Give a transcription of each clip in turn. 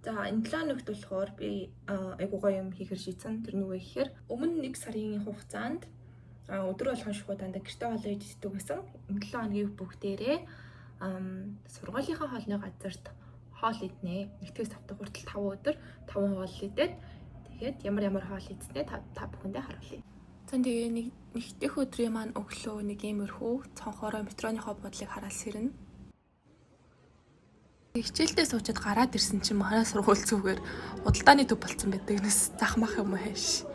За энэ 7 хоногт болохоор би айгуу гоё юм хийхэр шийдсэн. Тэр нь юу вэ гэхээр өмнө 1 сарын хугацаанд өдөр болгон шууд дандаа гэрте хоолоо иддэг гэсэн. Энэ 7 хоногийн бүгдээрээ сургуулийнхаа хоолны газарт хоол иднэ. Нэгтгэс тавтах хүртэл 5 өдөр 5 хоол идээд тэгээд ямар хоол идснээ та бүхэндээ харуулъя. За тэгээ нэгдэх өдрийн маань өглөө нэг иймэрхүү цонхороо метроныхоо бодлыг хараад сэрнэ. Хичээлдээ суучаад гараад ирсэн чинь манай сургууль зүгээр худалдааны төв болцсон байдаг. Нэс захмах юм хайш.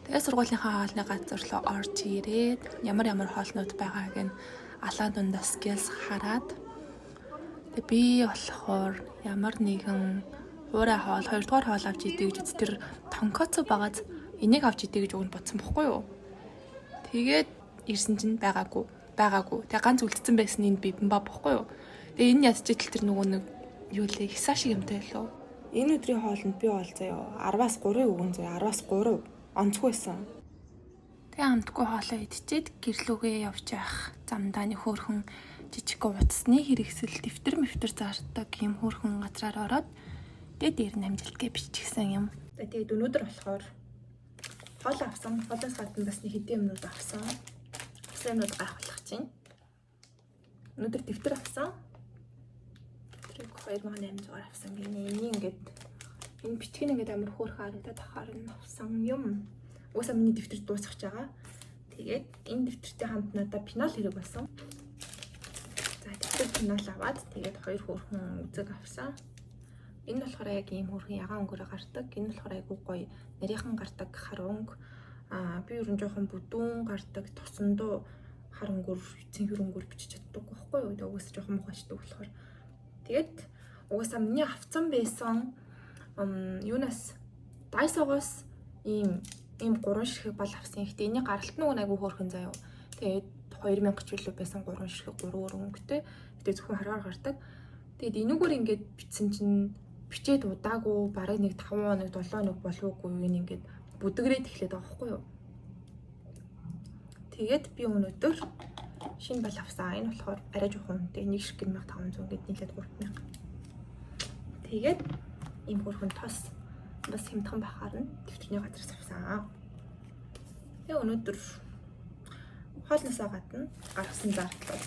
Тэгээ сургуулийнхаа хоолны газар руу орж ирээд ямар хоолнууд байгааг нь алаан дундаас гялс хараад тэгээ би болохоор ямар нэгэн хуурай хоол 2 дугаар хоол авч идэг гэж тэр тонкоцо багаз энийг авч идэг гэж өгнө бодсон бохгүй юу. Тэгээд ирсэн чинь байгаагүй. Тэгээ ганц үлдсэн байсан энэ бибимба бохгүй юу. Тэгээ энэ ядчил тэр нөгөө нэг юу лээ хисашиг юмтай лөө. Энэ өдрийн хоолнд би бол заяа 10-аас 3 өгөн заяа 10-аас 3 онцгүй байсан. Тэгээ амтгүй хоолоо идчихэд гэрлүүгээ явж явах замдаа нэг хөөрхөн жижиг утасны хэрэгсэл дэвтэр зардаг юм хөөрхөн газраар ороод тэгээ дээр нь амжилтгээ биччихсэн юм. Тэгээд өнөөдөр болохоор хоол авсан. Хоолоос гадна бас нэг хэдэн юмнууд авсан. Авсан юмнууд гайхуулах чинь. Өнөөдөр дэвтэр авсан. 2800 авсан гинэ. Ингээд энэ бичгийн ингээд амар хөөрхөн харагдаад ахаар нь авсан юм. Уусаа миний дэвтэр дуусах байгаа. Тэгээд энэ дэвтэртэй хамт надад пенал хэрэг болсон. За дэвтэр пенал аваад тэгээд 2 хөөрхөн үзэг авсан. Энэ болохоор яг ийм хөөрхөн ягаан өнгөөр гардаг. Энэ болохоор айгуу гоё нарийнхан гардаг хар өнгө. Би ер нь жоохон бүдүүн гардаг тосондоо хар өнгөөр цэнхэр өнгөөр бичиж чаддаг байхгүй юу. Тэгээд уусаа жоохон мухашдаг болохоор. Тэгээд угаасаа миний авцсан байсан юунаас дайсогоос ийм 3 ширхэг бол авсан. Гэхдээ энийг гаралт нь айгүй хөөрхөн заяа. Тэгээд 2000 ч билүү байсан 3 ширхэг 3 өнгөтэй. Тэгээд зөвхөн хараар гардаг. Тэгээд энүүгээр ингээд бичсэн чинь бичээд удаагүй бараг нэг 5 хоног 7 хоног болоогүй энэ ингээд бүдгрээд эхлэдэг байгаа байхгүй юу. Тэгээд би өнөөдөр шинэ бол авсан. Энэ болохоор арай жоохон үнэтэй. 1 ширхэг 1500 гээд нийлээд 3000. Тэгээд ийм хөрхөн тос бас хямдхан бахаар нь дэвтэрний газраас авсан. Тэгээ өнөөдөр хоолносоо гадна гаргасан зардлууд.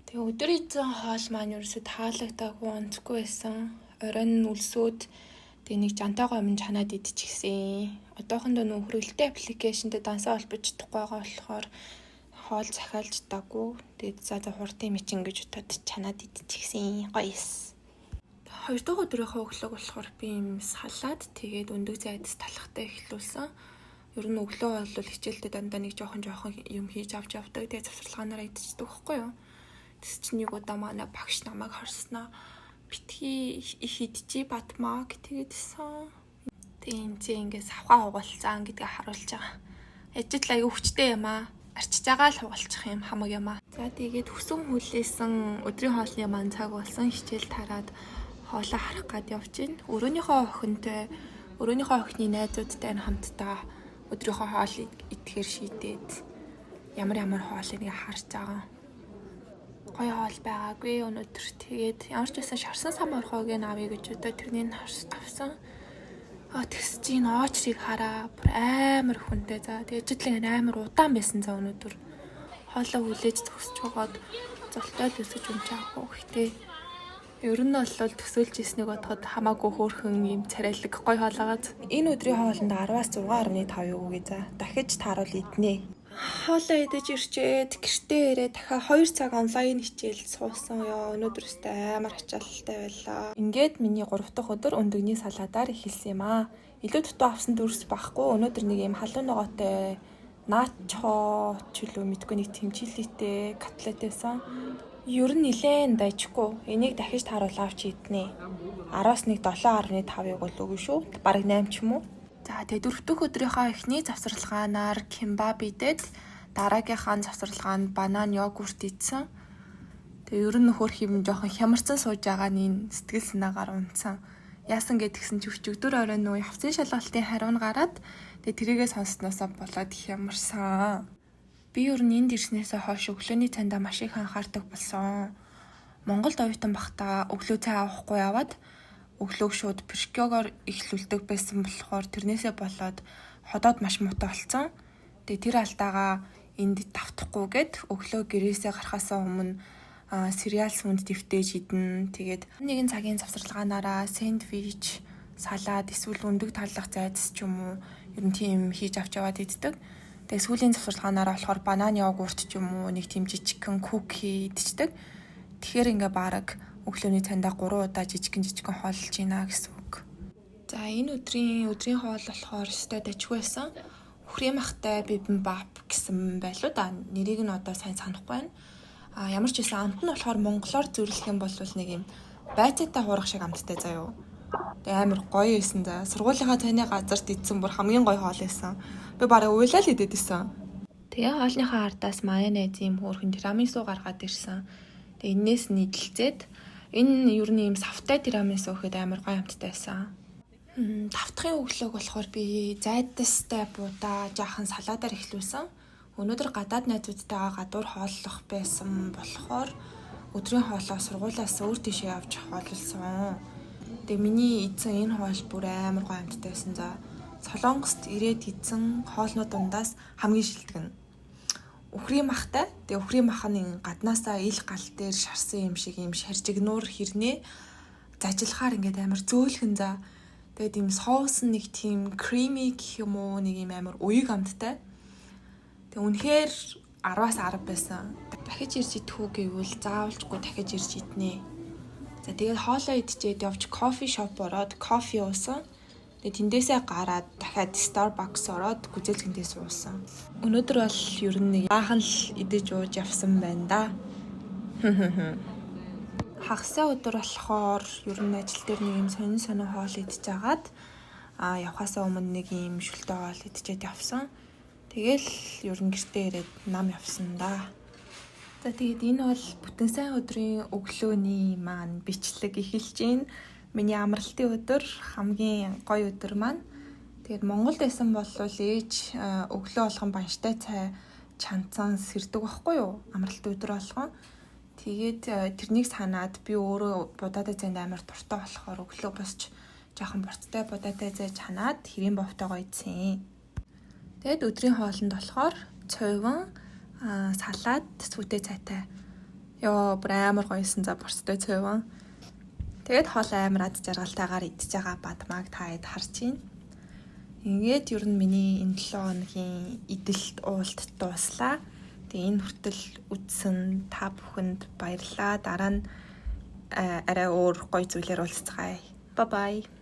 Тэгээ өдөр идсэн хоол маань ерөөсөд таалагдаагүй онцгүй байсан. Оройн үлсүүд тэгээ нэг жантайгаа юм чанаад идчихсэн. Одоохондоо нөх хөргөлтэй аппликейшнтэй дансаа холбож чадахгүй байгаа болохоор хоол захиалж даагүй. Тэгээд за хурдын мэчин гэж утаад чанаад идчихсэн. Гоёс. 2 дахь өдрийнхөө өглөөг болохоор би юм салаад тэгээд өндөг зайдас талхтай эхлүүлсэн. Ер нь өглөө бол хичээлдээ дандаа нэг жоохон юм хийж авч явдаг. Тэгээд завсарлагаараа идчихдэг байхгүй юу. Тэс чинь нэг удаа манай багш намайг харснаа битгий их идчихий батмаа гэдгээдсэн. Тэгээд ингээс авхаа угаалцсан гэдгээ харуулж байгаа. Ажил аягүй хүчтэй юм аа. Арчиж байгаа л хугалчих юм хамаг юм аа. За тэгээд хүсэн хүлээсэн өдрийн хоолны маань цаг болсон. Хичээл тараад хоолоо харах гад явж гин. Өөрийнхөө охины найзуудтай хамтдаа өдрийнхөө хоолыг идэхээр шийдээд ямар хоол нэг харж байгаа. Гоё хоол байгаагүй өнөөдөр. Тэгээд ямар ч байсан шарсан сам орхоог авъя гэж өдөө тэрнийг авсан. Тэгс чинь оочрыг хараа бүр амар хүнтэй. За тэгээд житлэн амар удаан байсан за өнөөдөр. Хоолоо хүлээж зогсож байгаад золтой төсөж унчаагүй. Гэхдээ ер нь бол төсөөлж ирснийг бодоход хамаагүй хөөрхөн юм царайлаг гоё хоолойгоос. Энэ өдрийн хоолнд 10-аас 6.5 өгье за. Дахиж тааруул иднэ. Хоолоо идэж ирчээд гэртээ ирээ дахиад 2 цаг онлайн хичээл суусан ёо. Өнөөдөр өстэй амар ачаалттай байлаа. Ингээд миний 3 дахь өдөр өндөгний салаадаар эхэлсэн юм аа. Илүү дутуу авсан дүрс байхгүй. Өнөөдөр нэг юм халуун ногоотой начо ч үлээ мэдгүй нэг тэмчилээтэй котлет байсан. Ер нь нилээн дайчгүй. Энийг дахиж тааруул авч иднэ. 10-аас нэг 7.5 бол өгнө шүү. Бараг 8 ч юм уу. За тэгээ 4 дахь өдрийнхөө эхний завсарлагаанаар кимбаб идээд дараагийнхаа завсарлагаанд банан йогурт идсэн. Тэгээ ер нь хөрх юм жоохон хямарсан сууж байгаа нь сэтгэл санаагаар унтсан. Яасан гэдгсэн чи өчигдөр оройн нөө явцын шалгалтын хариу нь гараад тэгээ тэрийгээ сонсноосоо болоод хямарсан. Би ер нь энд ирснээсээ хойш өглөөний цайндаа маш их анхаардаг болсон. Монголд оюутан бахта өглөө цай авахгүй яваад өглөөг шууд пешкёгоор эхлүүлдэг байсан болохоор тэрнээсээ болоод ходоод маш муутай болсон. Тэгээ тэр алдаагаа энд давтахгүйгээд өглөө гэрээсээ гарахаасаа өмнө cereal сүнд дэвтээж идэн. Тэгээд нэгэн цагийн завсарлагаанаараа сэндвич, салаад, эсвэл өндөг таллах зайдас ч юм уу ер нь тийм хийж авч яваад иддэг. Тэгээ сүүлийн завсарлагаанаараа болохоор банан йогурт ч юм уу нэг тийм жижигхэн куки идчихдэг. Тэгэхээр ингээ баг өглөөний цайндаа 3 удаа жижигхэн хооллож ийна гэсэн үг. За энэ өдрийн хоол болохоор өстэй дажгүй байсан. Үхрийн махтай бибимбап гэсэн байлуу да. Нэрийг нь одоо сайн санахгүй байна. Ямар ч байсан амт нь болохоор монголоор зөвлөх юм бол нэг юм байцаатай хуурах шиг амттай заяо. Тэгээ амар гоё байсан за. Сургуулийнхаа цайны газарт идсэн бүр хамгийн гоё хоол байсан. Би барыг уйлал идэд исэн. Тэгээ хоолныхаа ардаас майонез юм хөөрхөн тирамису гаргаад ирсэн. Тэгээ энээс нийтлцээд энэ ер нь юм савтай тирамису гэхэд амар гоё амттай байсан. Давтахын өглөөг болохоор би зайдастай буудаа жаахан салаадаар эхлүүлсэн. Өнөөдөр гадаад найзуудтайгаа гадуур хооллох байсан болохоор өдрийн хоолоо сургуулиас өөр тийшээ явж хооллсон. Тэгээ миний идсэн энэ хоол бүр амар гоё амттай байсан за. Солонгост ирээд идсэн хоолнууд дундаас хамгийн шилдэг нь үхрийн махтай. Тэгээ үхрийн мах нь гаднаасаа ил гал дээр шарсан юм шиг юм шаржигнуур хэрнээ зажлахаар ингээд амар зөөлхөн за. Тэгээд ийм соус нь нэг тийм creamy гэх юм уу нэг юм амар уяг амттай. Тэг үнэхээр 10-аас 10 байсан. Дахиж ирж идэх үү гэвэл заавалжгүй дахиж ирж иднэ. За тэгээд хоолоо идчихэд явж кофе шоп ороод кофе уусан. Тэгээд тэндээсээ гараад дахиад Starbucks ороод гүзээлгэндээ суусан. Өнөөдөр бол ер нь нэг баахан л идэж ууж явсан байна да. Хагасаа өдөр болохоор ер нь ажил дээр нэг юм сонин хоол идэж агаад явхаасаа өмнө нэг юм шүлтэй хоол идчихэд явсан. Тэгэл ер нь гэртээ ирээд нам явсан да. За тэгээд энэ бол бүтэн сайн өдрийн өглөөний маань бичлэг эхэлж байна. Миний амралтын өдөр хамгийн гоё өдөр маань. Тэгээд Монголд байсан бол ээж өглөө болгон банштай цай чанцан сэрдэг байхгүй юу? Амралтын өдөр болгон. Тэгээд тэрнийг санаад би өөрөө будаатай цайнд амар дуртай болохоор өглөө босч жоохон борцтой будаатай цай чанаад хэрийн бовтойгоо идсэн. Тэгэд өдрийн хоолнд болохоор цойвон, салаад, сүтэй цайтай. Йоо, бүр амар гоёсэн за борцтой цойвон. Тэгэд хоол амар ад жаргалтайгаар идчихэж байгаа бадмаг таад харж байна. Ингээд ер нь миний энэ 7 хоногийн идэлт уулт дууслаа. Тэгээ энэ хүртэл үзсэн та бүхэнд баярлалаа. Дараа нь арай өөр гоё зүйлээр уулзцгаая. Bye bye.